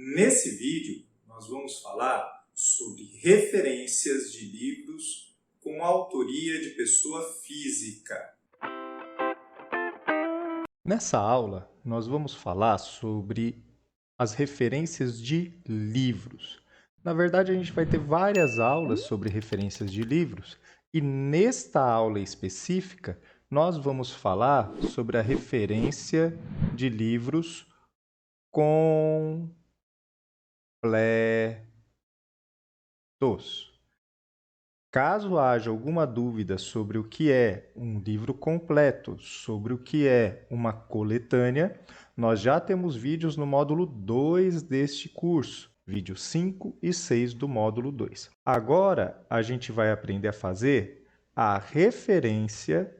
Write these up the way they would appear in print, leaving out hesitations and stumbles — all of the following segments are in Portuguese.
Nesse vídeo, nós vamos falar sobre referências de livros com autoria de pessoa física. Nessa aula, nós vamos falar sobre as referências de livros. Na verdade, a gente vai ter várias aulas sobre referências de livros e nesta aula específica, nós vamos falar sobre a referência de livros completos. Caso haja alguma dúvida sobre o que é um livro completo, sobre o que é uma coletânea, nós já temos vídeos no módulo 2 deste curso, vídeos 5 e 6 do módulo 2. Agora, a gente vai aprender a fazer a referência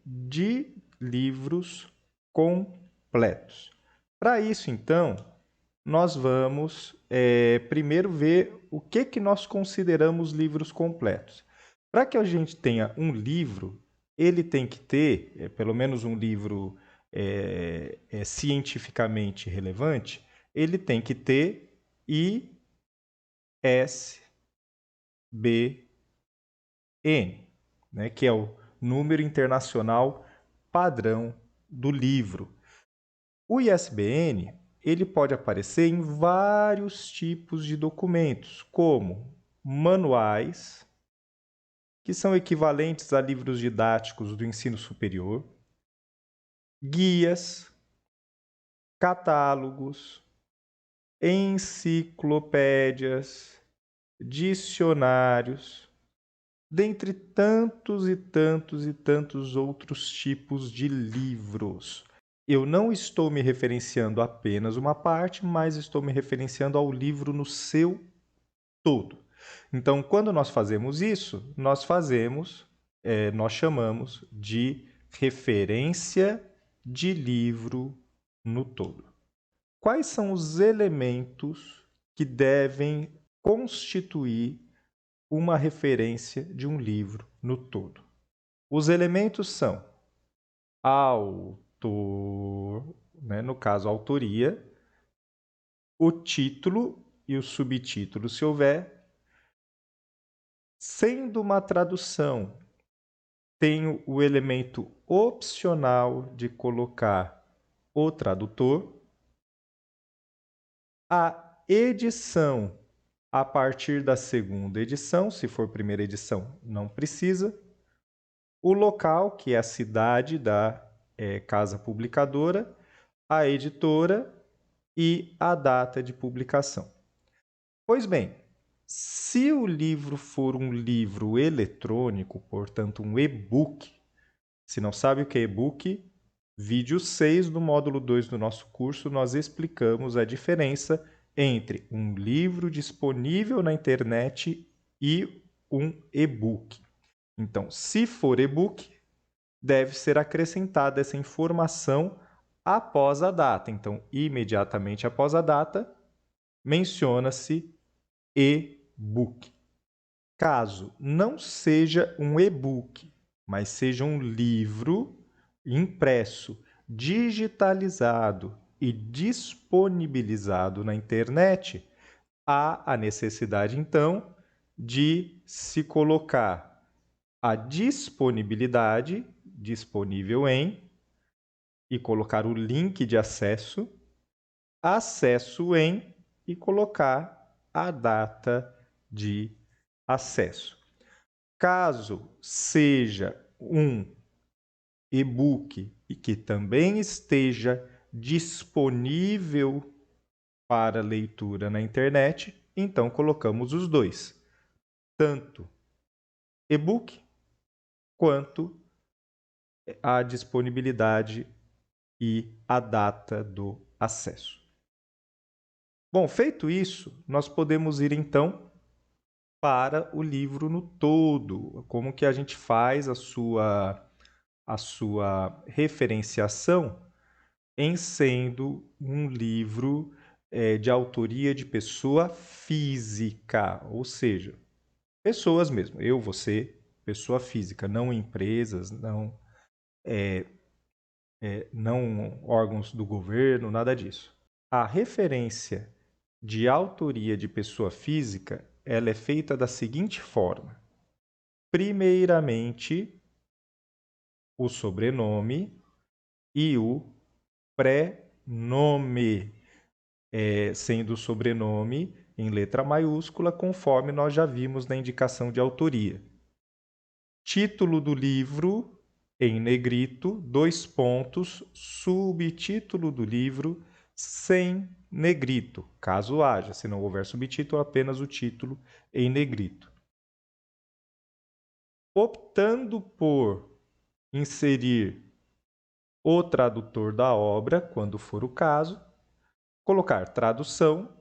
de livros completos. Para isso, então, nós vamos primeiro ver o que nós consideramos livros completos. Para que a gente tenha um livro, ele tem que ter, pelo menos um livro cientificamente relevante, ele tem que ter ISBN, né, que é o Número Internacional Padrão do Livro. O ISBN ele pode aparecer em vários tipos de documentos, como manuais, que são equivalentes a livros didáticos do ensino superior, guias, catálogos, enciclopédias, dicionários, dentre tantos e tantos e tantos outros tipos de livros. Eu não estou me referenciando a apenas uma parte, mas estou me referenciando ao livro no seu todo. Então, quando nós fazemos isso, nós chamamos de referência de livro no todo. Quais são os elementos que devem constituir uma referência de um livro no todo? Os elementos são autor, né, no caso, autoria, o título e o subtítulo, se houver. Sendo uma tradução, tenho o elemento opcional de colocar o tradutor. A edição, a partir da segunda edição, se for primeira edição, não precisa. O local, que é a cidade da casa publicadora, a editora e a data de publicação. Pois bem, se o livro for um livro eletrônico, portanto um e-book, se não sabe o que é e-book, vídeo 6 do módulo 2 do nosso curso, nós explicamos a diferença entre um livro disponível na internet e um e-book. Então, se for e-book, deve ser acrescentada essa informação após a data. Então, imediatamente após a data, menciona-se e-book. Caso não seja um e-book, mas seja um livro impresso, digitalizado e disponibilizado na internet, há a necessidade, então, de se colocar a disponibilidade, disponível em, e colocar o link de acesso, acesso em, e colocar a data de acesso. Caso seja um e-book e que também esteja disponível para leitura na internet, então colocamos os dois, tanto e-book quanto a disponibilidade e a data do acesso. Bom, feito isso, nós podemos ir então para o livro no todo, como que a gente faz a sua referenciação em sendo um livro de autoria de pessoa física, ou seja, pessoas mesmo, eu, você, pessoa física, não empresas, não órgãos do governo, nada disso. A referência de autoria de pessoa física, ela é feita da seguinte forma. Primeiramente, o sobrenome e o prenome, sendo o sobrenome em letra maiúscula, conforme nós já vimos na indicação de autoria. Título do livro, em negrito, 2 pontos, subtítulo do livro, sem negrito, caso haja. Se não houver subtítulo, apenas o título em negrito. Optando por inserir o tradutor da obra, quando for o caso, colocar tradução,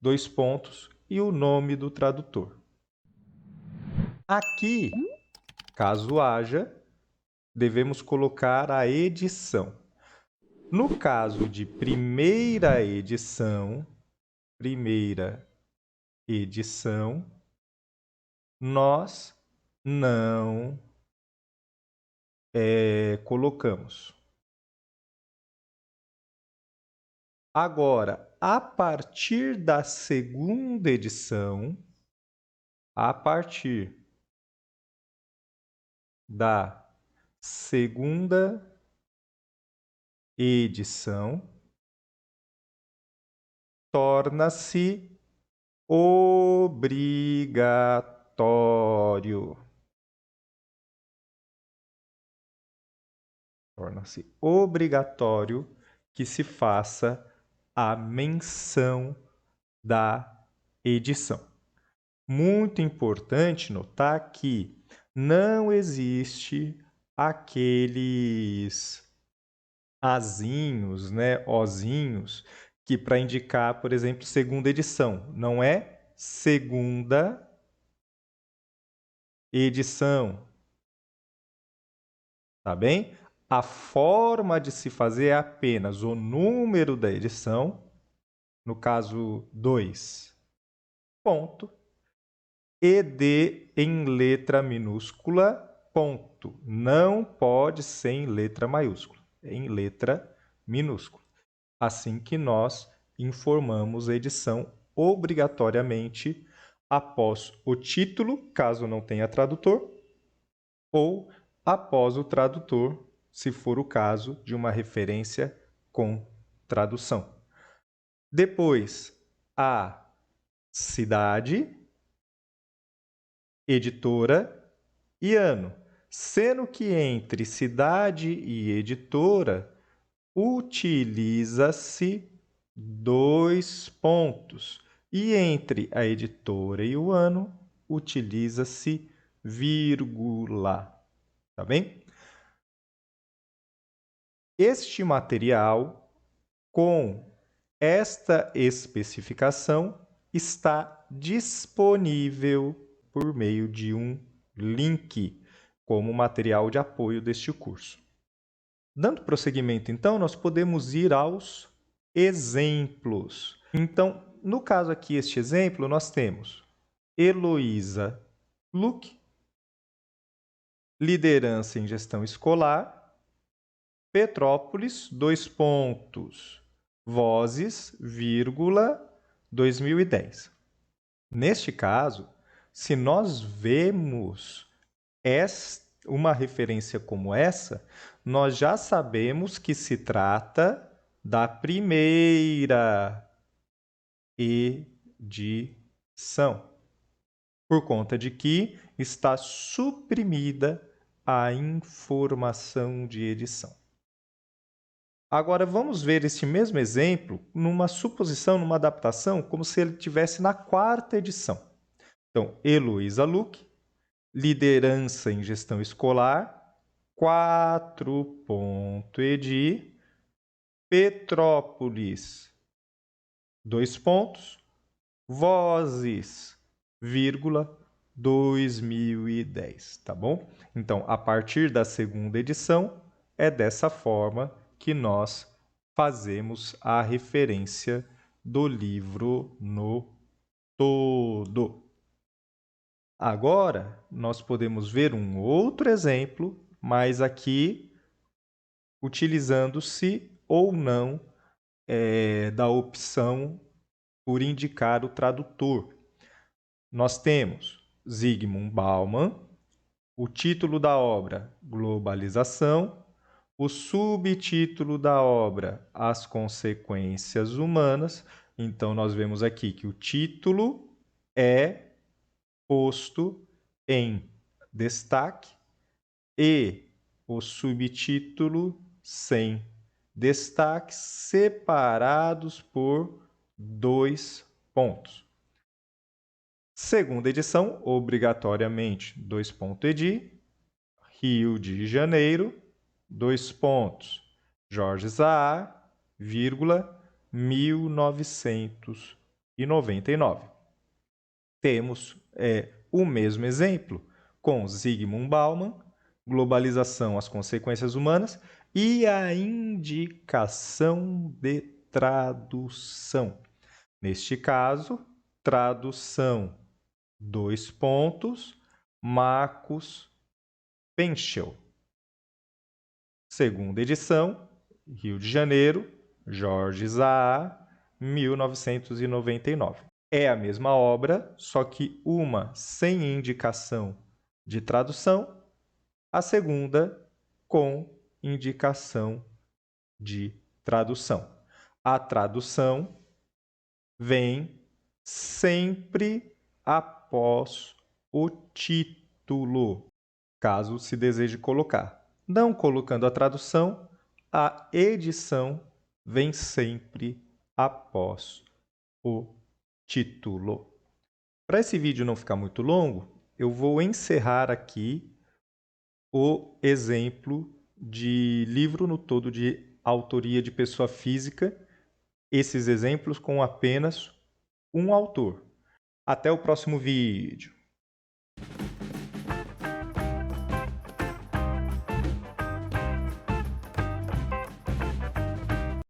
2 pontos, e o nome do tradutor. Aqui, caso haja, devemos colocar a edição. No caso de primeira edição, nós não colocamos. Agora, a partir da segunda edição, torna-se obrigatório. Torna-se obrigatório que se faça a menção da edição. Muito importante notar que não existe aqueles azinhos, né, ozinhos, que para indicar, por exemplo, segunda edição. Não é segunda edição. Tá bem? A forma de se fazer é apenas o número da edição, no caso 2, ponto, ED em letra minúscula, ponto. Não pode ser em letra maiúscula, em letra minúscula. Assim que nós informamos a edição obrigatoriamente após o título, caso não tenha tradutor, ou após o tradutor, se for o caso de uma referência com tradução. Depois, a cidade, editora e ano, sendo que entre cidade e editora utiliza-se 2 pontos e entre a editora e o ano utiliza-se vírgula. Tá bem? Este material, com esta especificação, está disponível por meio de um link como material de apoio deste curso. Dando prosseguimento, então, nós podemos ir aos exemplos. Então, no caso aqui, este exemplo, nós temos Heloísa Luque, liderança em gestão escolar, Petrópolis, 2 pontos, Vozes, vírgula, 2010. Neste caso, se nós vemos uma referência como essa, nós já sabemos que se trata da primeira edição, por conta de que está suprimida a informação de edição. Agora, vamos ver esse mesmo exemplo numa suposição, numa adaptação, como se ele estivesse na 4ª edição. Então, Heloísa Luque, liderança em gestão escolar, 4.edi, Petrópolis, 2 pontos, Vozes, vírgula, 2010, tá bom? Então, a partir da 2ª edição, é dessa forma que nós fazemos a referência do livro no todo. Agora, nós podemos ver um outro exemplo, mas aqui utilizando-se ou não da opção por indicar o tradutor. Nós temos Zygmunt Bauman, o título da obra Globalização, o subtítulo da obra As Consequências Humanas. Então, nós vemos aqui que o título é posto em destaque e o subtítulo sem destaques, separados por 2 pontos. Segunda edição, obrigatoriamente, edi, Rio de Janeiro, 2 pontos, Jorge Zahar, 1999. Temos o mesmo exemplo com Zygmunt Bauman, Globalização, as Consequências Humanas, e a indicação de tradução. Neste caso, tradução, 2 pontos, Marcos Penchel. Segunda edição, Rio de Janeiro, Jorge Zahar, 1999. É a mesma obra, só que uma sem indicação de tradução, a segunda com indicação de tradução. A tradução vem sempre após o título, caso se deseje colocar. Não colocando a tradução, a edição vem sempre após o título. Para esse vídeo não ficar muito longo, eu vou encerrar aqui o exemplo de livro no todo de autoria de pessoa física, esses exemplos com apenas um autor. Até o próximo vídeo.